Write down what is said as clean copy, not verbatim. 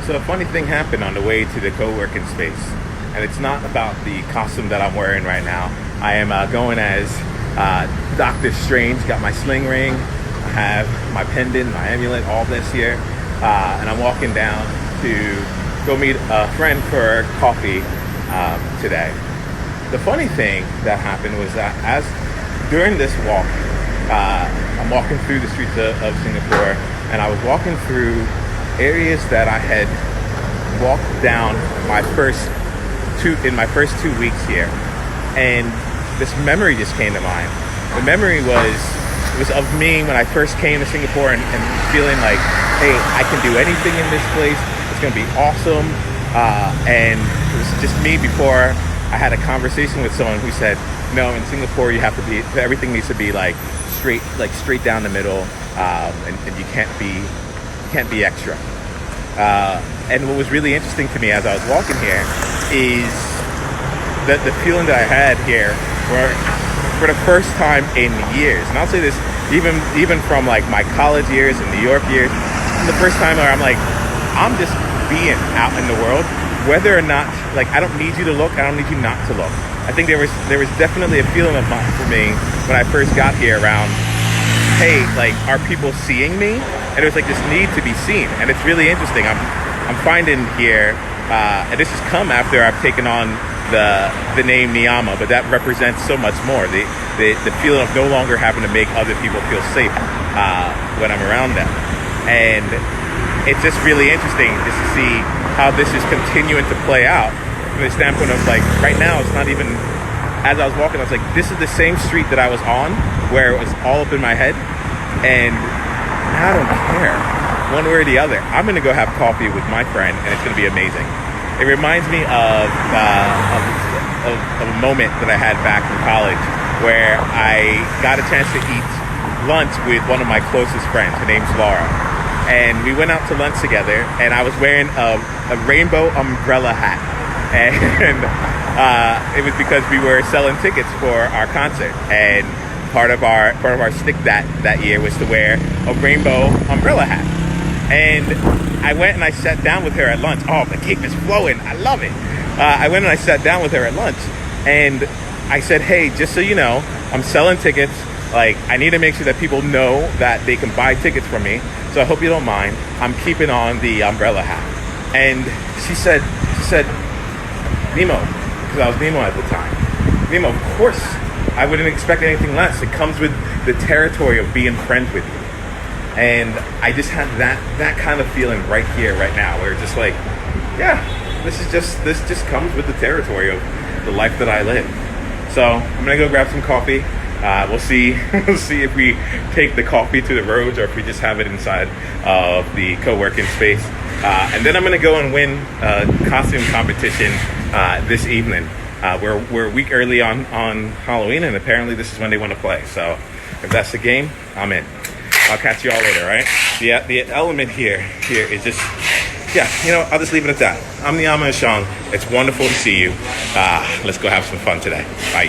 So a funny thing happened on the way to the co-working space, and it's not about the costume that I'm wearing right now. I am going as Doctor Strange. Got my sling ring, I have my pendant, my amulet, all this here, and I'm walking down to go meet a friend for coffee today. The funny thing that happened was that as during this walk, I'm walking through the streets of Singapore, and I was walking through areas that I had walked down my first 2 weeks here, and this memory just came to mind. The memory was of me when I first came to Singapore and feeling like, hey, I can do anything in this place. It's going to be awesome. And it was just me before I had a conversation with someone who said, no, in Singapore you have to be, everything needs to be straight down the middle, and you can't be extra. And what was really interesting to me as I was walking here is that the feeling that I had here where for the first time in years, and I'll say this even from like my college years and New York years, the first time where I'm like, I'm just being out in the world, whether or not, like, I don't need you to look, I don't need you not to look. I think there was definitely a feeling of mine for me when I first got here around, hey, like, are people seeing me? And there's like this need to be seen, and it's really interesting. I'm finding here, and this has come after I've taken on the name Niyama, but that represents so much more. The feeling of no longer having to make other people feel safe when I'm around them, and it's just really interesting just to see how this is continuing to play out from the standpoint of, like, right now it's not even, as I was walking I was like, this is the same street that I was on where it was all up in my head, and I don't care one way or the other. I'm gonna go have coffee with my friend, and it's gonna be amazing. It reminds me of a moment that I had back in college where I got a chance to eat lunch with one of my closest friends. Her name's Laura. And we went out to lunch together, and I was wearing a rainbow umbrella hat. And it was because we were selling tickets for our concert. And part of our stick that year was to wear a rainbow umbrella hat. And I went and I sat down with her at lunch. Oh, the cake is flowing. I love it. I went and I sat down with her at lunch, and I said, hey, just so you know, I'm selling tickets. Like, I need to make sure that people know that they can buy tickets from me. So I hope you don't mind. I'm keeping on the umbrella hat. And she said, Nemo, because I was Nemo at the time. Nemo, of course, I wouldn't expect anything less. It comes with the territory of being friends with you. And I just had that kind of feeling right here, right now, where it's just like, yeah, this just comes with the territory of the life that I live. So I'm gonna go grab some coffee. We'll see if we take the coffee to the roads or if we just have it inside of the co-working space. And then I'm gonna go and win a costume competition this evening. We're a week early on Halloween, and apparently this is when they want to play. So if that's the game, I'm in. I'll catch you all later, right? The element here is just, I'll just leave it at that. I'm Niyama Ashong. It's wonderful to see you. Let's go have some fun today. Bye.